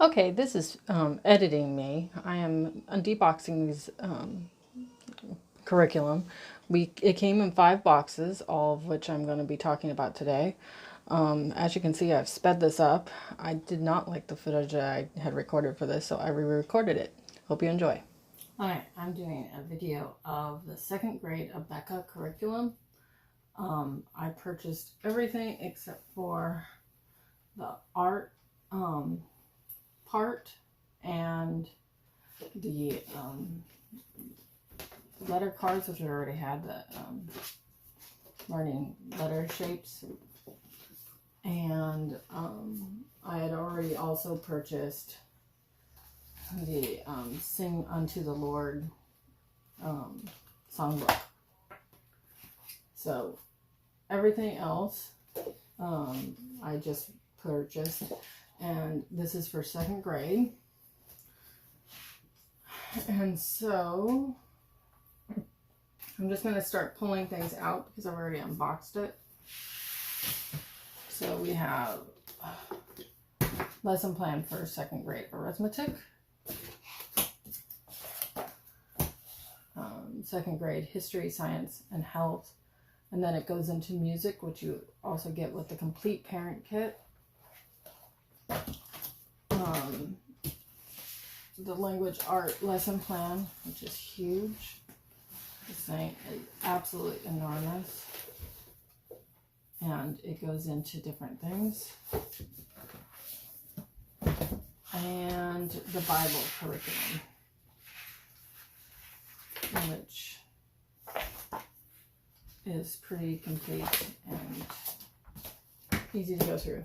Okay, this is editing me. I am deboxing these curriculum. It came in 5 boxes, all of which I'm going to be talking about today. As you can see, I've sped this up. I did not like the footage that I had recorded for this, so I re-recorded it. Hope you enjoy. Alright, I'm doing a video of the 2nd grade Abeka curriculum. I purchased everything except for the art part and the letter cards, which I already had, the learning letter shapes. And I had already also purchased the Sing Unto the Lord songbook. So everything else I just purchased, and this is for 2nd grade. And so I'm just going to start pulling things out because I've already unboxed it. So we have lesson plan for 2nd grade arithmetic, 2nd grade history, science, and health. And then it goes into music, which you also get with the complete parent kit. The language art lesson plan, which is huge. This thing is absolutely enormous. And it goes into different things. And the Bible curriculum, which is pretty complete and easy to go through.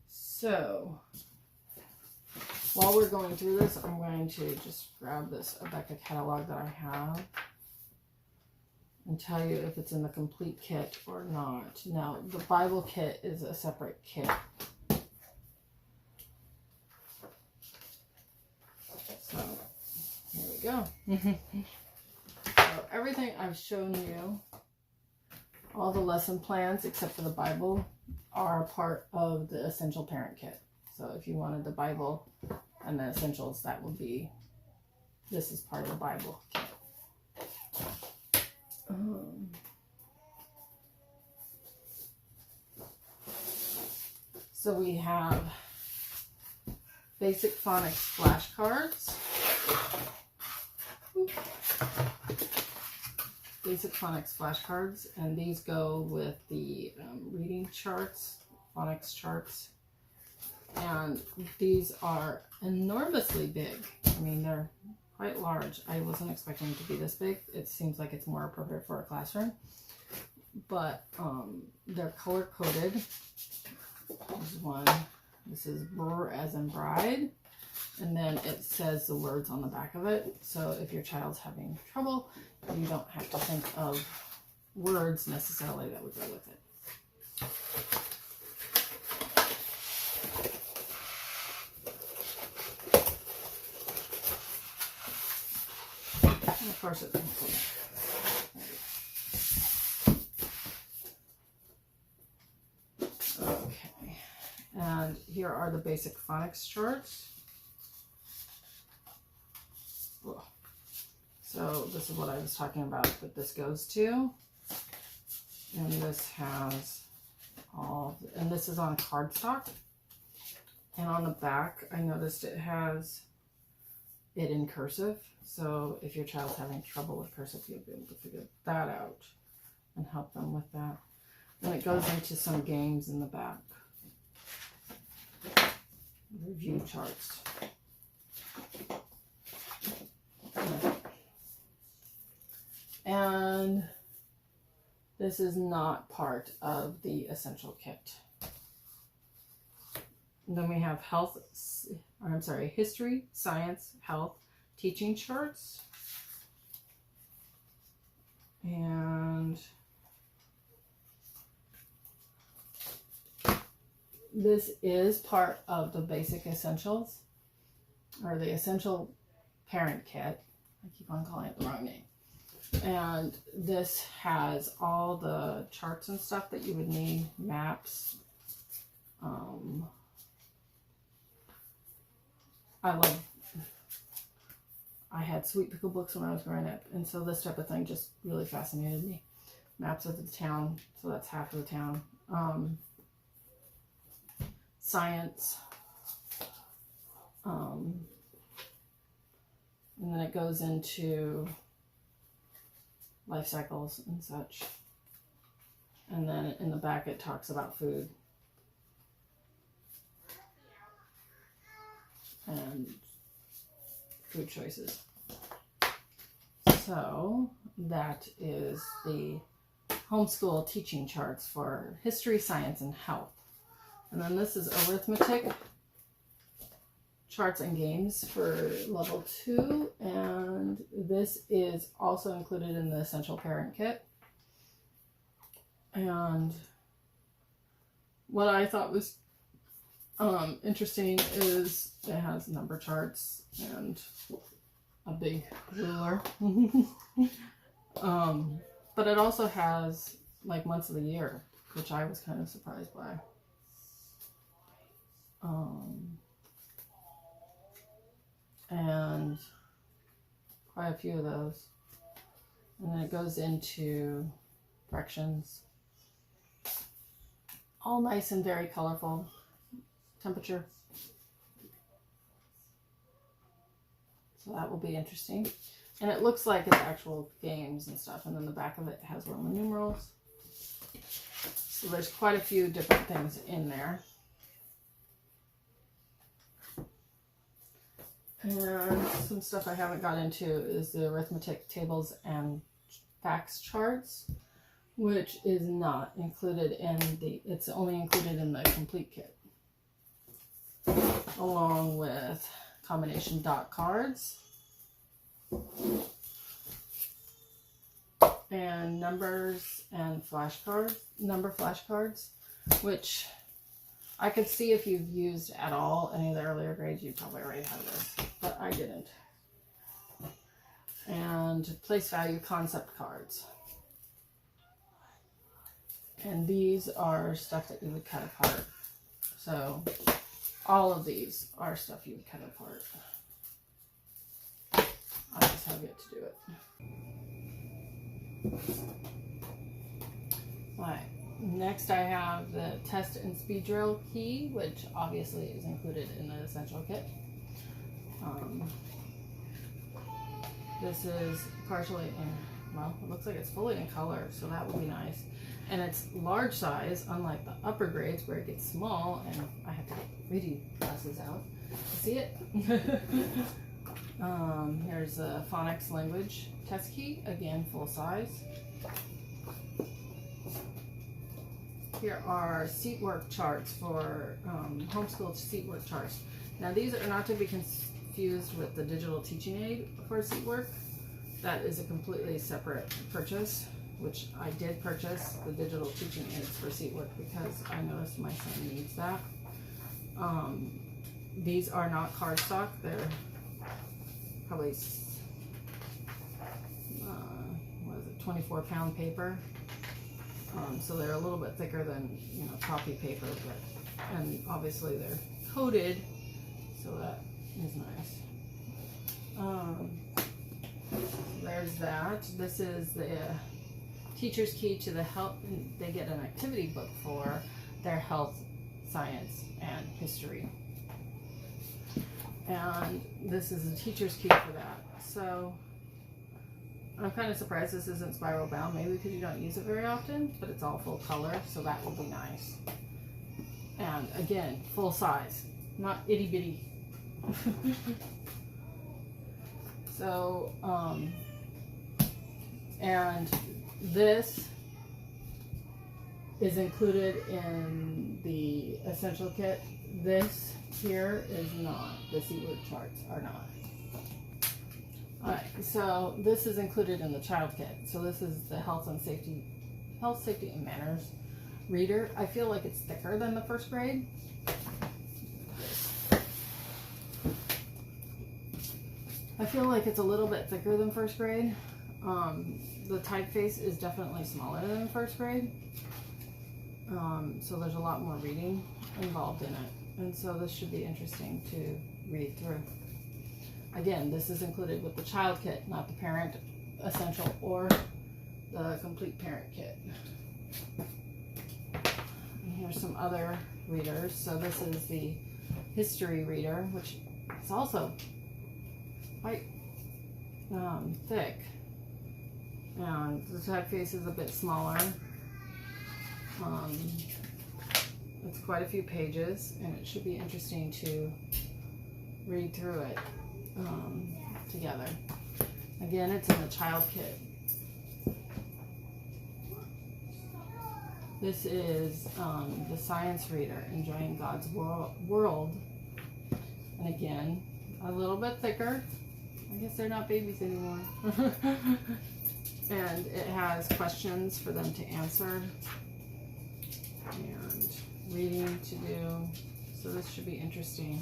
So while we're going through this, I'm going to just grab this Abeka catalog that I have and tell you if it's in the complete kit or not. Now, the Bible kit is a separate kit. So, here we go. So, everything I've shown you, all the lesson plans except for the Bible, are part of the Essential Parent Kit. So, if you wanted the Bible and the essentials, that would be, this is part of the Bible kit. So we have basic phonics flashcards. Basic phonics flashcards, and these go with the reading charts, phonics charts. And these are enormously big. I mean, they're quite large. I wasn't expecting them to be this big. It seems like it's more appropriate for a classroom. But they're color coded. This is one. This is Brr as in bride. And then it says the words on the back of it. So if your child's having trouble, you don't have to think of words necessarily that would go with it. And of course, it's okay. And here are the basic phonics charts. So this is what I was talking about that this goes to. And this has all, and this is on cardstock. And on the back, I noticed it has it in cursive. So if your child's having trouble with cursive, you'll be able to figure that out and help them with that. And it goes into some games in the back. Review charts. And this is not part of the essential kit. And then we have history, science, health, teaching charts. And this is part of the basic essentials, or the essential parent kit. I keep on calling it the wrong name. And this has all the charts and stuff that you would need, maps, I had sweet pickle books when I was growing up, and so this type of thing just really fascinated me. Maps of the town, so that's half of the town. Science. And then it goes into life cycles and such. And then in the back it talks about food. And food choices. So that is the homeschool teaching charts for history, science, and health. And then this is arithmetic charts and games for level 2, and this is also included in the essential parent kit. And what I thought was interesting is it has number charts and a big ruler. But it also has like months of the year, which I was kind of surprised by. And quite a few of those. And then it goes into fractions. All nice and very colorful. Temperature. So that will be interesting. And it looks like it's actual games and stuff. And then the back of it has Roman numerals. So there's quite a few different things in there. And some stuff I haven't got into is the arithmetic tables and facts charts, which is not included in it's only included in the complete kit. Along with combination dot cards and numbers and number flashcards, which I could see if you've used at all any of the earlier grades, you probably already have this, but I didn't. And place value concept cards. And these are stuff that you would cut apart. So all of these are stuff you would cut apart. I just have yet to do it. Alright, next I have the test and speed drill key, which obviously is included in the essential kit. This is partially in, well, it looks like it's fully in color, so that would be nice. And it's large size, unlike the upper grades where it gets small, and I have to get reading glasses out to see it. Here's a phonics language test key, again full size. Here are seat work charts for homeschool seat work charts. Now these are not to be confused with the digital teaching aid for seat work. That is a completely separate purchase, which I did purchase the digital teaching aids for seat work because I noticed my son needs that. These are not cardstock. They're probably 24-pound paper. So they're a little bit thicker than, copy paper, but, and obviously they're coated, so that is nice. There's that. This is the teacher's key to the health. They get an activity book for their health, science, and history. And this is the teacher's key for that. So I'm kind of surprised this isn't spiral bound, maybe because you don't use it very often, but it's all full color, so that will be nice. And again, full size, not itty bitty. So, and this is included in the essential kit. This here is not. The seaward charts are not. Alright, so this is included in the child kit. So this is the health, safety and manners reader. I feel like it's thicker than the first grade. I feel like it's a little bit thicker than first grade. The typeface is definitely smaller than first grade. So there's a lot more reading involved in it. And so this should be interesting to read through. Again, this is included with the child kit, not the parent essential or the complete parent kit. And here's some other readers. So this is the history reader, which is also quite thick. And the typeface is a bit smaller. It's quite a few pages, and it should be interesting to read through it together. Again, it's in the child kit. This is the science reader, Enjoying God's World. And again, a little bit thicker. I guess they're not babies anymore. And it has questions for them to answer and reading to do. So this should be interesting.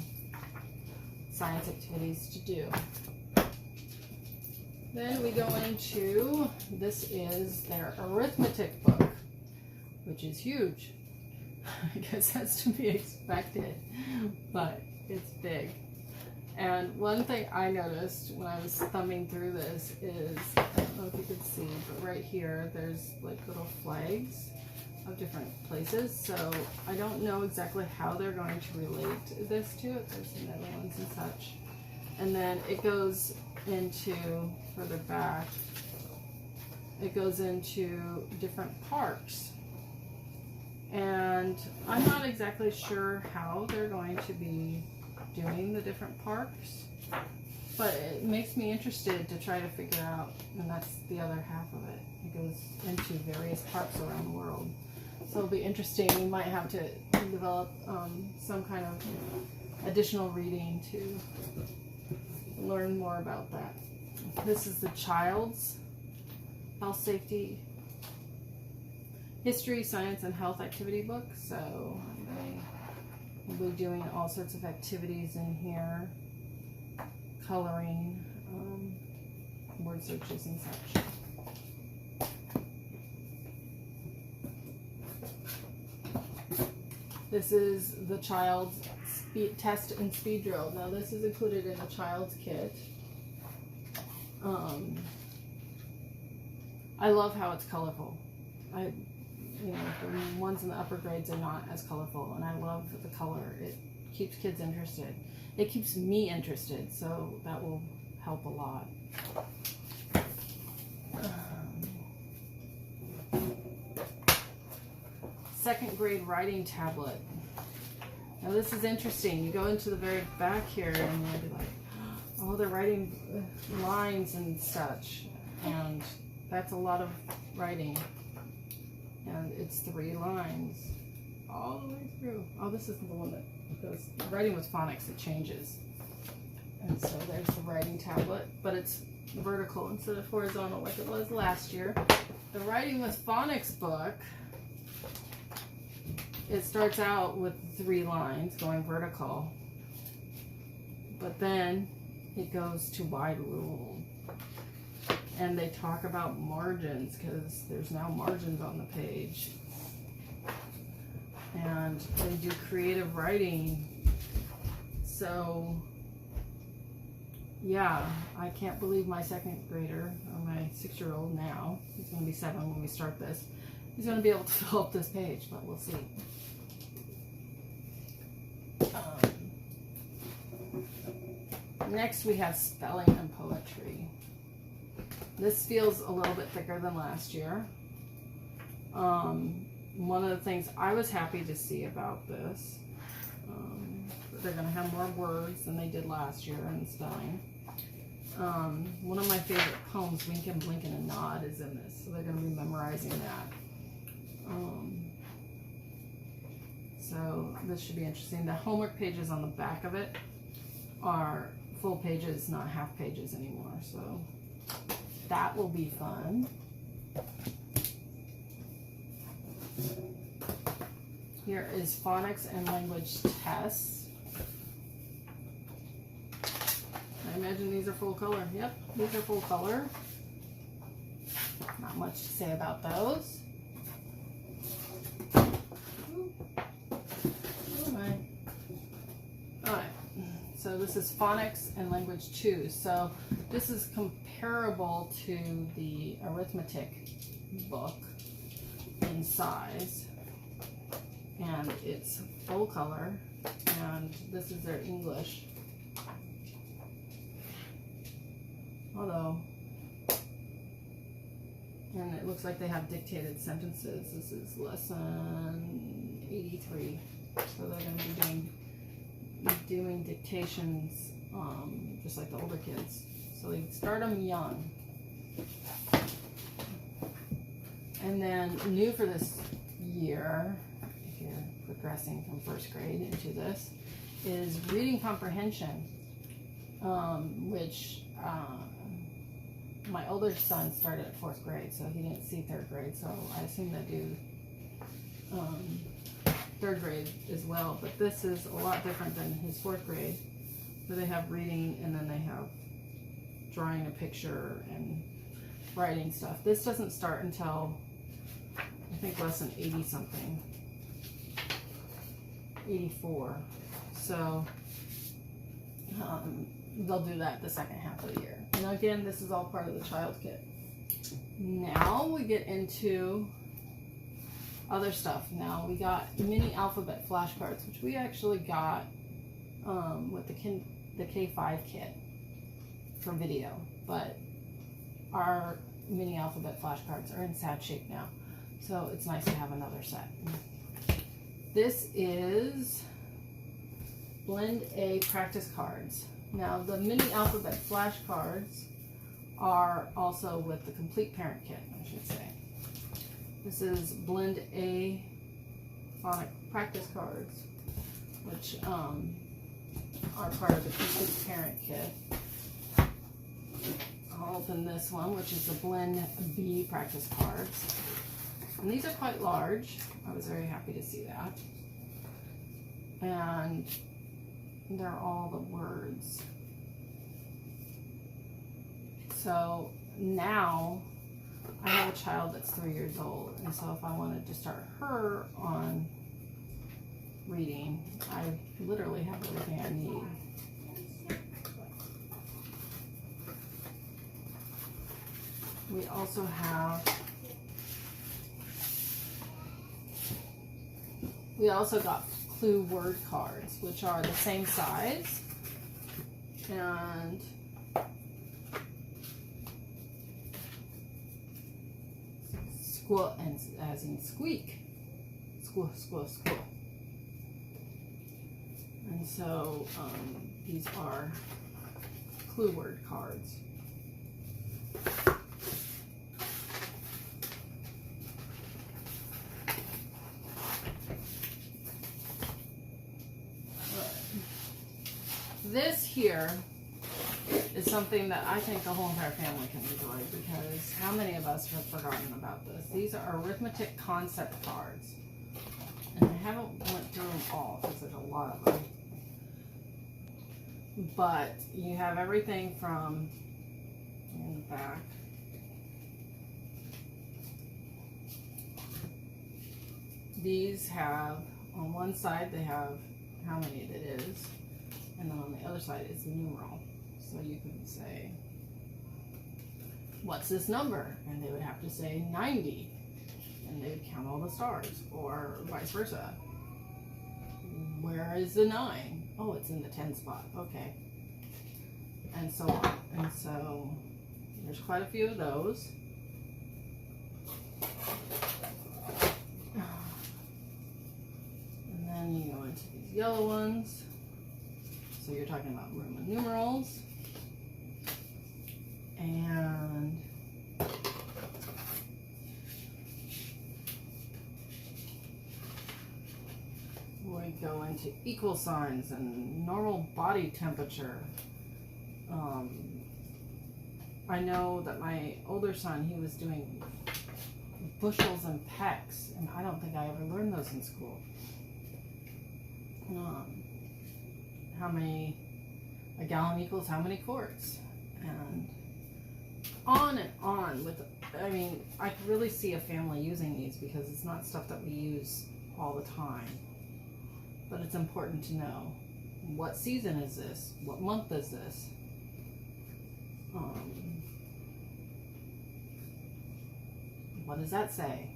Science activities to do. Then we go into, this is their arithmetic book, which is huge. I guess that's to be expected, but it's big. And one thing I noticed when I was thumbing through this is, I don't know if you could see, but right here there's like little flags of different places. So I don't know exactly how they're going to relate this to it. There's some Netherlands and such. And then it goes into, further back, it goes into different parks. And I'm not exactly sure how they're going to be doing the different parks, but it makes me interested to try to figure out, and that's the other half of it. It goes into various parks around the world. So it'll be interesting. We might have to develop some kind of additional reading to learn more about that. This is the child's health, safety, history, science, and health activity book. So we'll be doing all sorts of activities in here, coloring, word searches and such. This is the child's speed test and speed drill. Now this is included in the child's kit. I love how it's colorful. You know, the ones in the upper grades are not as colorful, and I love the color. It keeps kids interested. It keeps me interested, so that will help a lot. Second grade writing tablet. Now this is interesting. You go into the very back here and you'll be like, oh, they're writing lines and such, and that's a lot of writing. And it's 3 lines all the way through. Oh, this isn't the one that goes, writing with phonics, it changes. And so there's the writing tablet, but it's vertical instead of horizontal like it was last year. The writing with phonics book, it starts out with 3 lines going vertical, but then it goes to wide rule. And they talk about margins because there's now margins on the page. And they do creative writing. So, yeah, I can't believe my second grader, or my 6-year-old now, he's going to be 7 when we start this, he's going to be able to fill up this page, but we'll see. Next we have spelling and poetry. This feels a little bit thicker than last year. One of the things I was happy to see about this, they're going to have more words than they did last year in spelling. One of my favorite poems, Wink and Blink and a Nod, is in this, so they're going to be memorizing that. So this should be interesting. The homework pages on the back of it are full pages, not half pages anymore, so that will be fun. Here is phonics and language tests. I imagine these are full color. Yep, these are full color. Not much to say about those. Oh my. Alright, so this is phonics and language 2. So this is comparable to the arithmetic book in size, and it's full color, and this is their English. Although, and it looks like they have dictated sentences. This is lesson 83. So they're going to be doing dictations just like the older kids. So they start them young. And then new for this year, if you're progressing from first grade into this, is reading comprehension, which my older son started at 4th grade, so he didn't see 3rd grade, so I assume they do 3rd grade as well. But this is a lot different than his 4th grade, where they have reading and then they have drawing a picture and writing stuff. This doesn't start until, I think, lesson 80 something, 84. So they'll do that the second half of the year. And again, this is all part of the child kit. Now we get into other stuff. Now we got mini alphabet flashcards, which we actually got with the K5 kit for video, but our mini alphabet flashcards are in sad shape now, so it's nice to have another set. This is Blend A practice cards. Now the mini alphabet flashcards are also with the complete parent kit, I should say. This is Blend A phonic practice cards, which are part of the complete parent kit. I'll open this one, which is the Blend B practice cards. And these are quite large. I was very happy to see that. And they're all the words. So now I have a child that's 3 years old, and so if I wanted to start her on reading, I literally have everything I need. We also got clue word cards, which are the same size, and squirrel, and as in squeak, squirrel, squirrel, squirrel. And so these are clue word cards. This here is something that I think the whole entire family can enjoy, because how many of us have forgotten about this? These are arithmetic concept cards. And I haven't went through them all because there's a lot of them. But you have everything from, in the back, these have, on one side they have how many it is, and then on the other side is the numeral. So you can say, what's this number? And they would have to say 90. And they would count all the stars, or vice versa. Where is the 9? Oh, it's in the 10 spot. Okay. And so on. And so there's quite a few of those. And then you go into these yellow ones. So you're talking about Roman numerals. And we go into equal signs and normal body temperature. I know that my older son, he was doing bushels and pecks, and I don't think I ever learned those in school. How many, a gallon equals how many quarts, and on with, I mean, I could really see a family using these, because it's not stuff that we use all the time, but it's important to know. What season is this? What month is this? What does that say?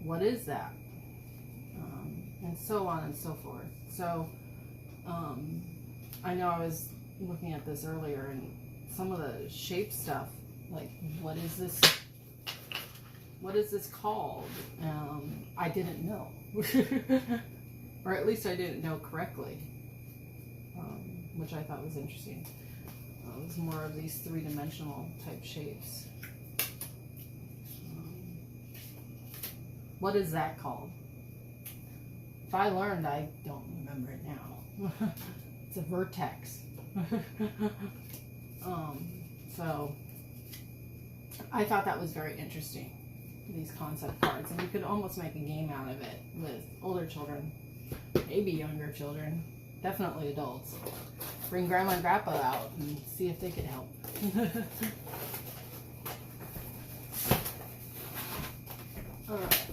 What is that? And so on and so forth. So, I know I was looking at this earlier, and some of the shape stuff, like, what is this? What is this called? I didn't know. Or at least I didn't know correctly, which I thought was interesting. It was more of these three-dimensional type shapes. What is that called? If I learned, I don't remember it now. It's a vertex. So I thought that was very interesting, these concept cards, and you could almost make a game out of it with older children, maybe younger children, definitely adults. Bring grandma and grandpa out and see if they could help. Alright.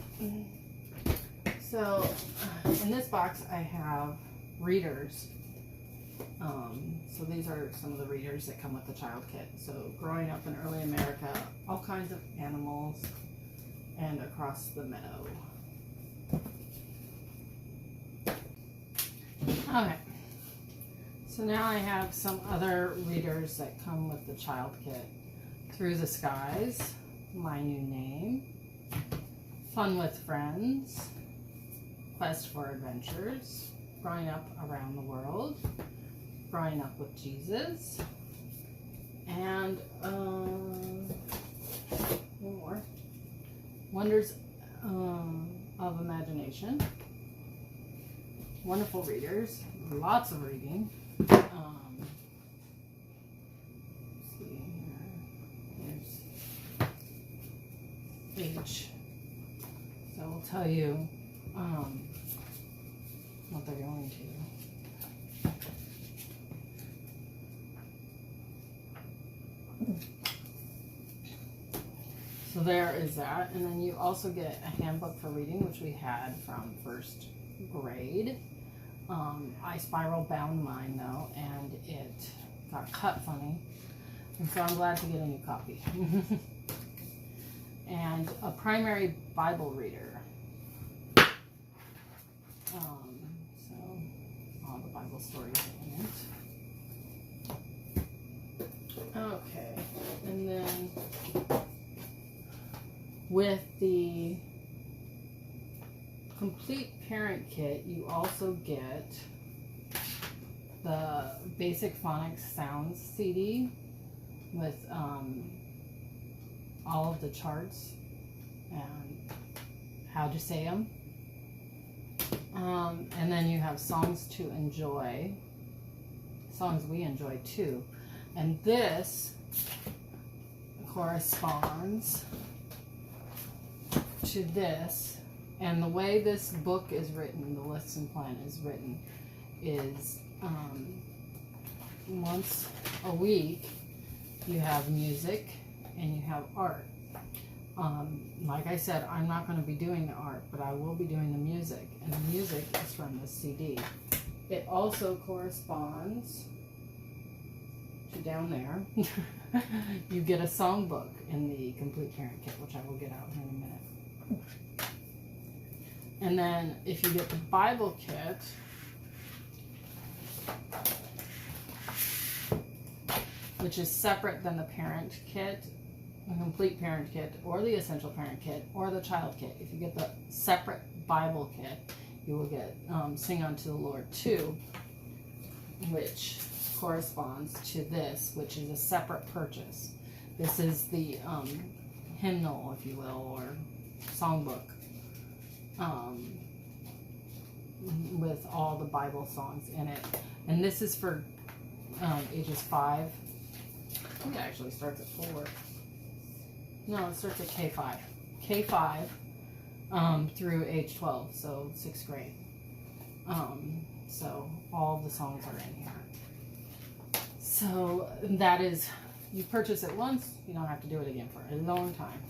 So in this box I have readers. So these are some of the readers that come with the child kit. So growing up in early America, all kinds of animals, and Across the Meadow. Okay. So now I have some other readers that come with the child kit. Through the Skies, My New Name, Fun with Friends, Quest for Adventures, Growing Up Around the World, Growing Up with Jesus, and one more, Wonders of Imagination. Wonderful readers, lots of reading. Let's see here. There's age. So we'll tell you what they're going to. So there is that, and then you also get a handbook for reading, which we had from first grade. I spiral bound mine though, and it got cut funny, and so I'm glad to get a new copy. And a primary Bible reader. So all the Bible stories in it. Okay, and then with the complete parent kit, you also get the Basic Phonics Sounds CD with all of the charts and how to say them. And then you have songs to enjoy, songs we enjoy too. And this corresponds to this. And the way this book is written, the lesson plan is written, is once a week you have music and you have art. Like I said, I'm not going to be doing the art, but I will be doing the music. And the music is from this CD. It also corresponds to down there. You get a songbook in the Complete Parent Kit, which I will get out here in a minute. And then if you get the Bible kit, which is separate than the parent kit, the Complete Parent Kit, or the Essential Parent Kit, or the Child Kit, if you get the separate Bible kit, you will get Sing Unto the Lord 2, which corresponds to this, which is a separate purchase. This is the hymnal, if you will, or songbook, with all the Bible songs in it. And this is for ages 5. I think it actually starts at 4. No, it starts at K5. K5 through age 12, so 6th grade. So all the songs are in here. So that is, you purchase it once, you don't have to do it again for a long time.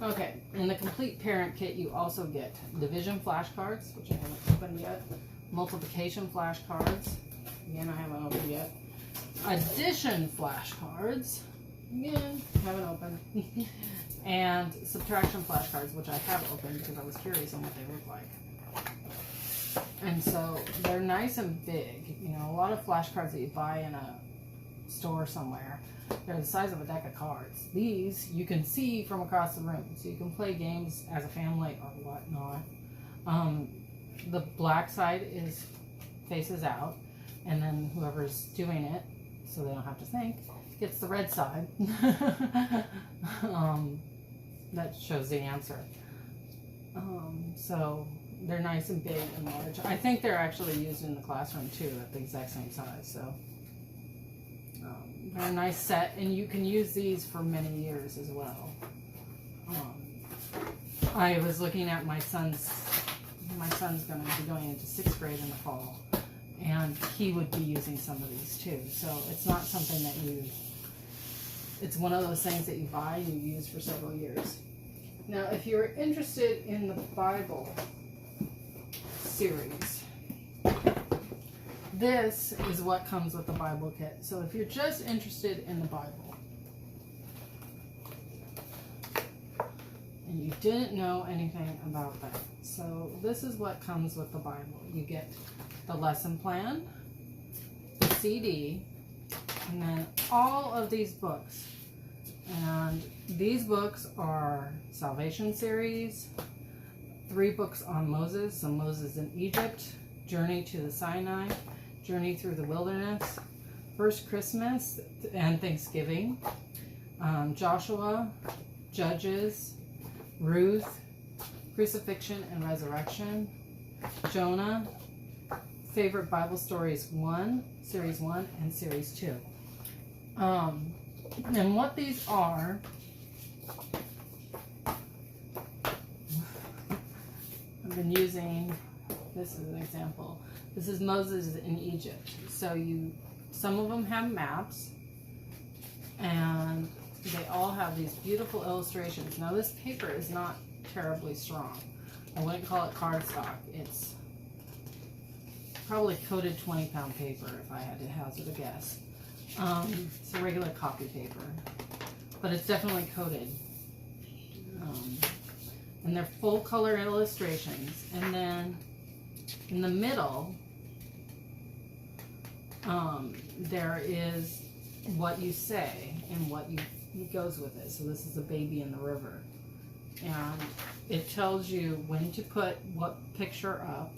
Okay, In the complete parent kit, you also get division flashcards, which I haven't opened yet, multiplication flashcards, again, I haven't opened yet, addition flashcards, again, haven't opened, and subtraction flashcards, which I have opened because I was curious on what they look like. And so they're nice and big. You know, a lot of flashcards that you buy in a store somewhere, they're the size of a deck of cards. These you can see from across the room, so you can play games as a family or whatnot. The black side faces out, and then whoever's doing it, so they don't have to think, gets the red side. That shows the answer. So they're nice and big and large. I think they're actually used in the classroom too at the exact same size. So they're a nice set, and you can use these for many years as well. I was looking at my son's going to be going into 6th grade in the fall, and he would be using some of these too. So it's not something that it's one of those things that you buy and you use for several years. Now, if you're interested in the Bible series, this is what comes with the Bible kit. So if you're just interested in the Bible and you didn't know anything about that, so this is what comes with the Bible. You get the lesson plan, the CD, and then all of these books. And these books are Salvation series, 3 books on Moses, so Moses in Egypt, Journey to the Sinai, Journey through the Wilderness, First Christmas and Thanksgiving, Joshua, Judges, Ruth, Crucifixion and Resurrection, Jonah, Favorite Bible Stories 1, Series 1, and Series 2. And what these are, I've been using, this is an example. This is Moses in Egypt. So some of them have maps, and they all have these beautiful illustrations. Now this paper is not terribly strong. I wouldn't call it cardstock. It's probably coated 20-pound paper if I had to hazard a guess. It's a regular copy paper, but it's definitely coated. And they're full color illustrations. And then in the middle, there is what you say and what goes with it. So this is a baby in the river. And it tells you when to put what picture up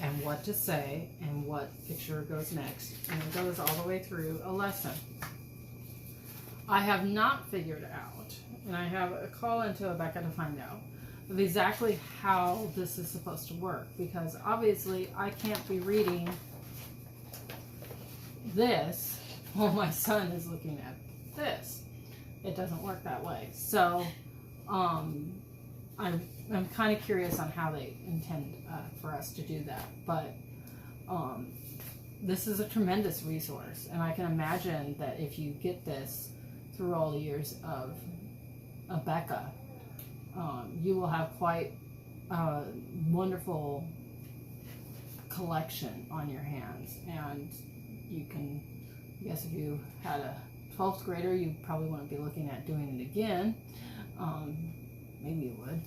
and what to say and what picture goes next. And it goes all the way through a lesson. I have not figured out, and I have a call into Abeka to find out, of exactly how this is supposed to work, because obviously I can't be reading this while my son is looking at this. It doesn't work that way. So I'm kind of curious on how they intend for us to do that. But this is a tremendous resource, and I can imagine that if you get this through all the years of Abeka, you will have quite a wonderful collection on your hands. And you can, I guess if you had a 12th grader, you probably wouldn't be looking at doing it again. Maybe you would.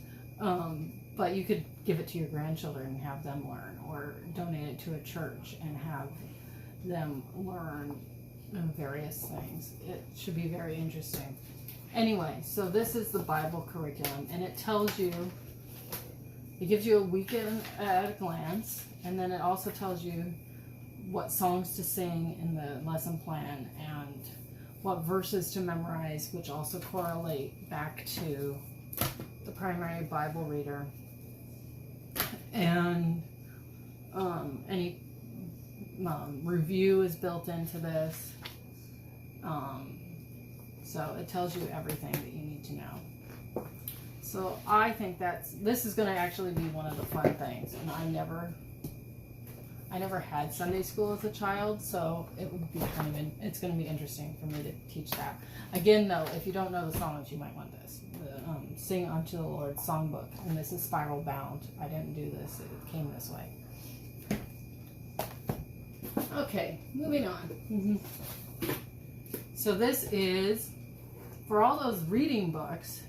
But you could give it to your grandchildren and have them learn, or donate it to a church and have them learn various things. It should be very interesting. Anyway, so this is the Bible curriculum, and it tells you, it gives you a weekend at a glance, and then it also tells you what songs to sing in the lesson plan and what verses to memorize, which also correlate back to the primary Bible reader. And any review is built into this. So it tells you everything that you need to know. So I think this is going to actually be one of the fun things. And I never had Sunday school as a child, so it would be it's going to be interesting for me to teach that. Again, though, if you don't know the songs, you might want this. Sing Unto the Lord songbook, and this is spiral bound. I didn't do this, it came this way. Okay, moving on. So this is, for all those reading books,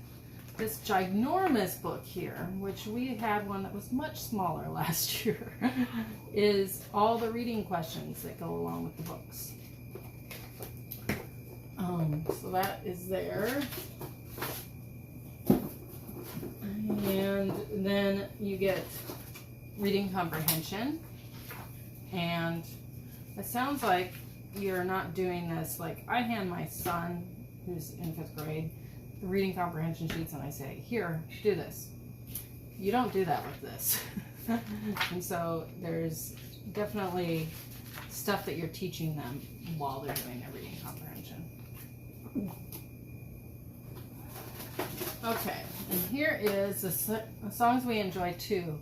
this ginormous book here, which we had one that was much smaller last year, is all the reading questions that go along with the books. So that is there. And then you get reading comprehension. And it sounds like you're not doing this, like I hand my son, who's in 5th grade, the reading comprehension sheets, and I say, here, do this. You don't do that with this. And so there's definitely stuff that you're teaching them while they're doing their reading comprehension. Okay, and here is the songs we enjoy too.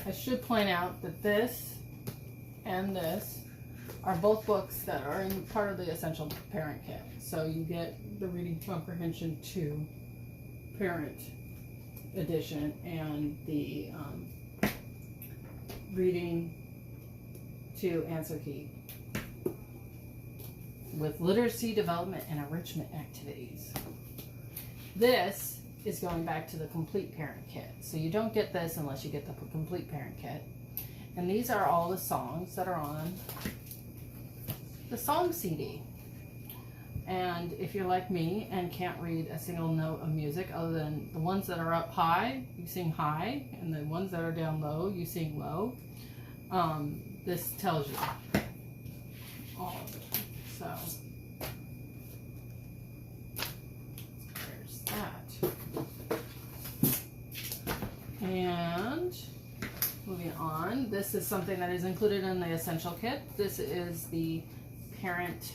I should point out that this and this are both books that are in part of the Essential Parent Kit. So you get the Reading Comprehension 2 Parent Edition and the Reading 2 Answer Key with literacy development and enrichment activities. This is going back to the Complete Parent Kit. So you don't get this unless you get the Complete Parent Kit. And these are all the songs that are on the song CD. And if you're like me and can't read a single note of music other than the ones that are up high, you sing high, and the ones that are down low, you sing low. This tells you all of it. So there's that. And moving on, this is something that is included in the Essential Kit. This is the Parent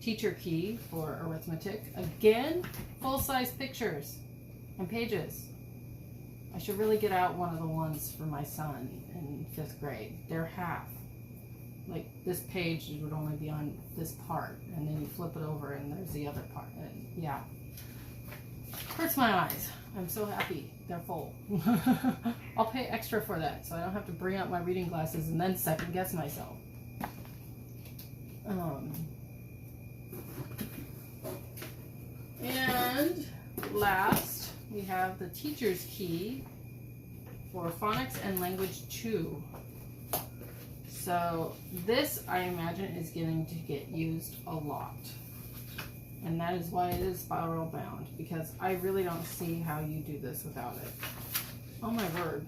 Teacher Key for arithmetic. Again, full-size pictures and pages. I should really get out one of the ones for my son in 5th grade. They're half. Like this page would only be on this part, and then you flip it over and there's the other part. And yeah, hurts my eyes. I'm so happy they're full. I'll pay extra for that so I don't have to bring out my reading glasses and then second guess myself. And last, we have the Teacher's Key for Phonics and Language 2. So this, I imagine, is going to get used a lot. And that is why it is spiral bound, because I really don't see how you do this without it. Oh my word.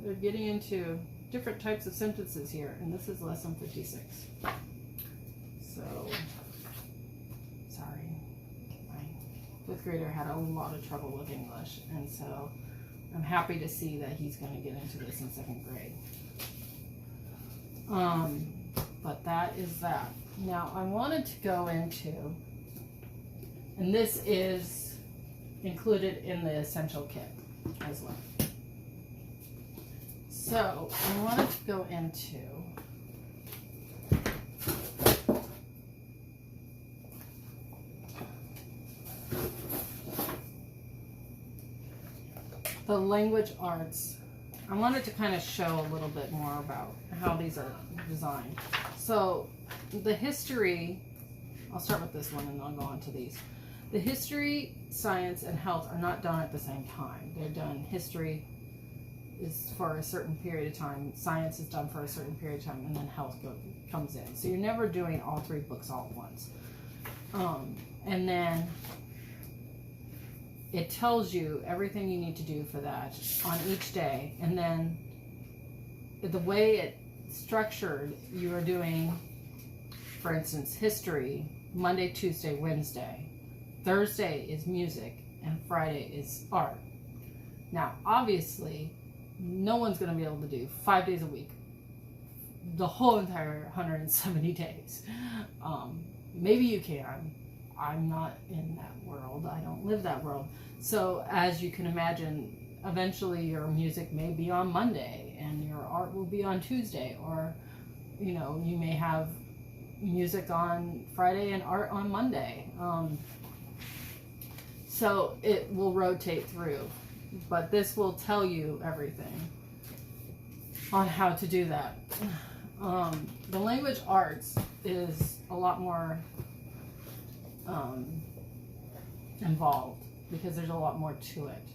They're getting into different types of sentences here, and this is lesson 56. So, sorry. My 5th grader had a lot of trouble with English, and so I'm happy to see that he's going to get into this in 2nd grade. But that is that. Now, I wanted to go into, and this is included in the Essential Kit as well. So, I wanted to go into the language arts. I wanted to kind of show a little bit more about how these are designed. So the history, I'll start with this one and then I'll go on to these. The history, science, and health are not done at the same time. They're done, history is for a certain period of time, science is done for a certain period of time, and then health comes in. So you're never doing all 3 books all at once. And then it tells you everything you need to do for that on each day. And then the way it's structured, you are doing, for instance, history, Monday, Tuesday, Wednesday. Thursday is music, and Friday is art. Now, obviously, no one's going to be able to do 5 days a week, the whole entire 170 days. Maybe you can. I'm not in that world. I don't live that world. So as you can imagine, eventually your music may be on Monday and your art will be on Tuesday, or you know, you may have music on Friday and art on Monday. So it will rotate through, but this will tell you everything on how to do that. The language arts is a lot more involved because there's a lot more to it.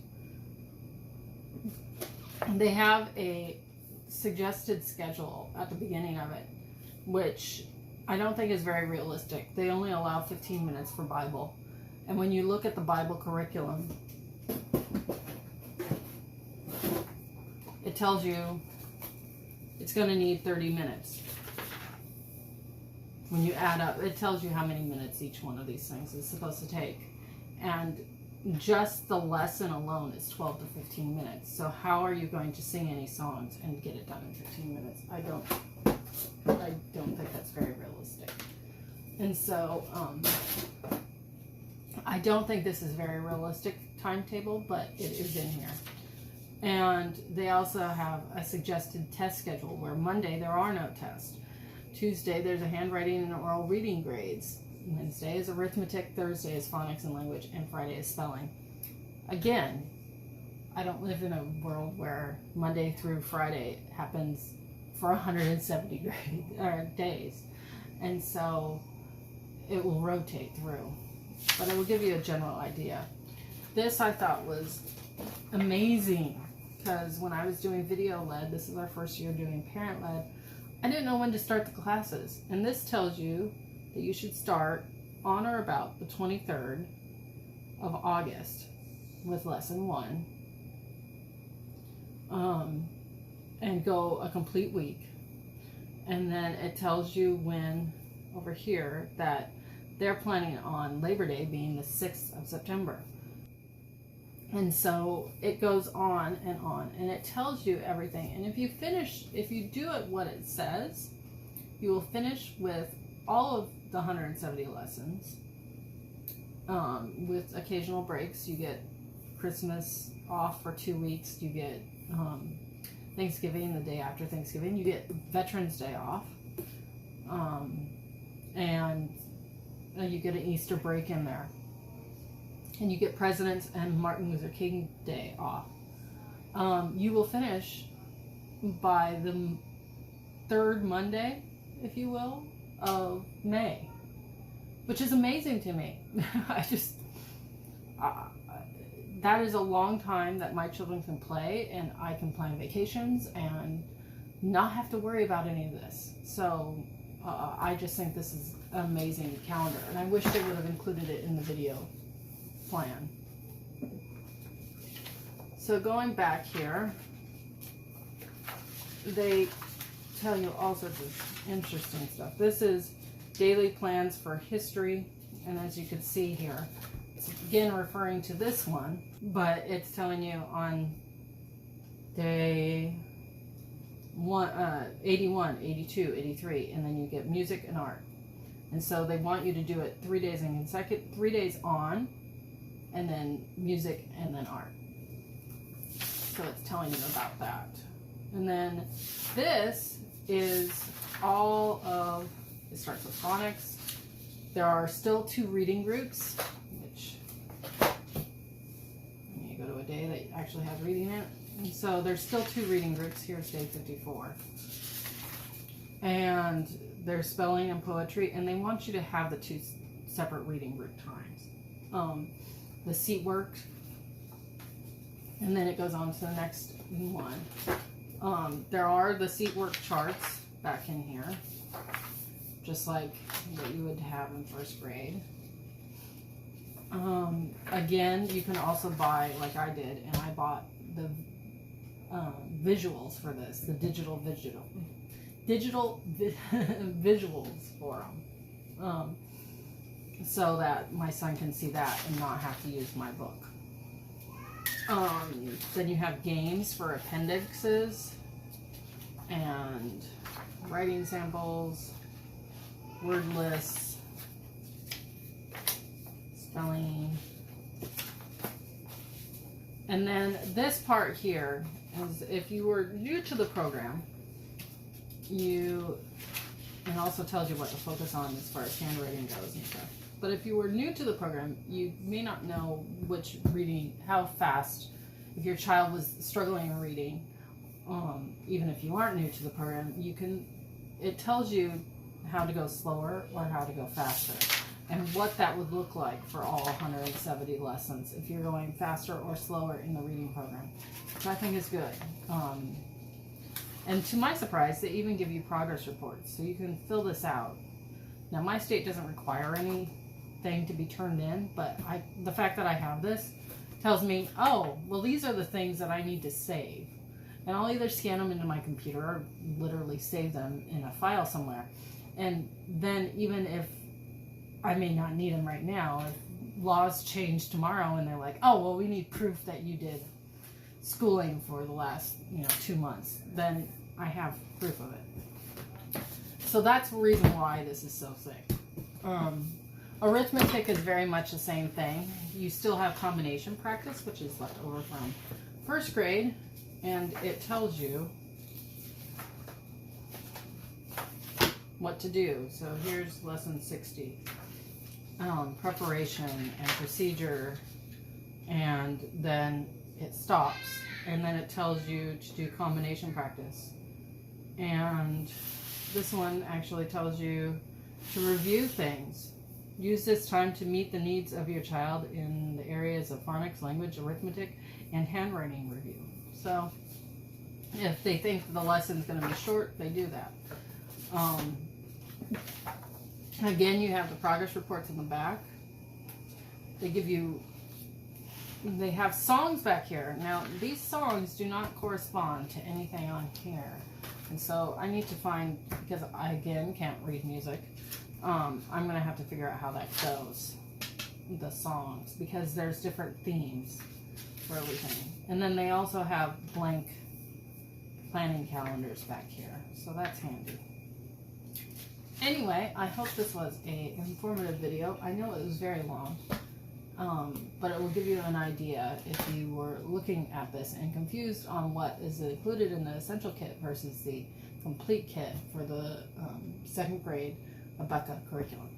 They have a suggested schedule at the beginning of it, which I don't think is very realistic. They only allow 15 minutes for Bible. And when you look at the Bible curriculum, it tells you it's going to need 30 minutes. When you add up, it tells you how many minutes each one of these things is supposed to take. And just the lesson alone is 12 to 15 minutes. So how are you going to sing any songs and get it done in 15 minutes? I don't think that's very realistic. And so I don't think this is a very realistic timetable, but it is in here. And they also have a suggested test schedule where Monday there are no tests. Tuesday there's a handwriting and oral reading grades. Wednesday is arithmetic, Thursday is phonics and language, and Friday is spelling. Again, I don't live in a world where Monday through Friday happens for 170 days. And so it will rotate through. But it will give you a general idea. This I thought was amazing because when I was doing video led, this is our first year doing parent led, I didn't know when to start the classes. And this tells you that you should start on or about the 23rd of August with lesson 1 and go a complete week. And then it tells you when over here that they're planning on Labor Day being the 6th of September. And so it goes on, and it tells you everything. And if you do it what it says, you will finish with all of the 170 lessons, with occasional breaks. You get Christmas off for 2 weeks. You get Thanksgiving, the day after Thanksgiving. You get Veterans Day off. And you get an Easter break in there. And you get President's and Martin Luther King Day off. You will finish by the 3rd Monday, if you will, of May, which is amazing to me. That is a long time that my children can play, and I can plan vacations and not have to worry about any of this. So I just think this is an amazing calendar, and I wish they would have included it in the video plan. So going back here, they tell you all sorts of interesting stuff. This is daily plans for history, and as you can see here, it's again referring to this one, but it's telling you on day 81, 82, 83, and then you get music and art. And so they want you to do it 3 days in consecutive, 3 days on, and then music and then art. So it's telling you about that. And then this is all of, it starts with phonics. There are still 2 reading groups, which you go to a day that actually has reading in it. And so there's still 2 reading groups. Here's day 54. And there's spelling and poetry, and they want you to have the 2 separate reading group times. The seat work, and then it goes on to the next one. There are the seat work charts back in here, just like what you would have in 1st grade. Again, you can also buy, like I did, and I bought the visuals for this, the digital visuals for them, so that my son can see that and not have to use my book. Then you have games for appendixes and writing samples, word lists, spelling. And then this part here is if you were new to the program, you and also tells you what to focus on as far as handwriting goes and stuff. But if you were new to the program, you may not know which reading, how fast, if your child was struggling in reading, even if you aren't new to the program, it tells you how to go slower or how to go faster, and what that would look like for all 170 lessons if you're going faster or slower in the reading program, which I think is good. And to my surprise, they even give you progress reports, so you can fill this out. Now, my state doesn't require anything to be turned in, but the fact that I have this tells me, oh, well, these are the things that I need to save. And I'll either scan them into my computer or literally save them in a file somewhere. And then even if I may not need them right now, if laws change tomorrow and they're like, oh, well, we need proof that you did schooling for the last 2 months, then I have proof of it. So that's the reason why this is so thick. Arithmetic is very much the same thing. You still have combination practice, which is left over from first grade, and it tells you what to do. So here's lesson 60. Preparation and procedure, and then it stops, and then it tells you to do combination practice. And this one actually tells you to review things. Use this time to meet the needs of your child in the areas of phonics, language, arithmetic, and handwriting review. So if they think the lesson's going to be short, they do that. Again, you have the progress reports in the back. They have songs back here. Now, these songs do not correspond to anything on here. And so I need to find, because I, again, can't read music, I'm going to have to figure out how that goes, the songs, because there's different themes for everything. And then they also have blank planning calendars back here. So that's handy. Anyway, I hope this was an informative video. I know it was very long, but it will give you an idea if you were looking at this and confused on what is included in the essential kit versus the complete kit for the 2nd grade Abeka curriculum.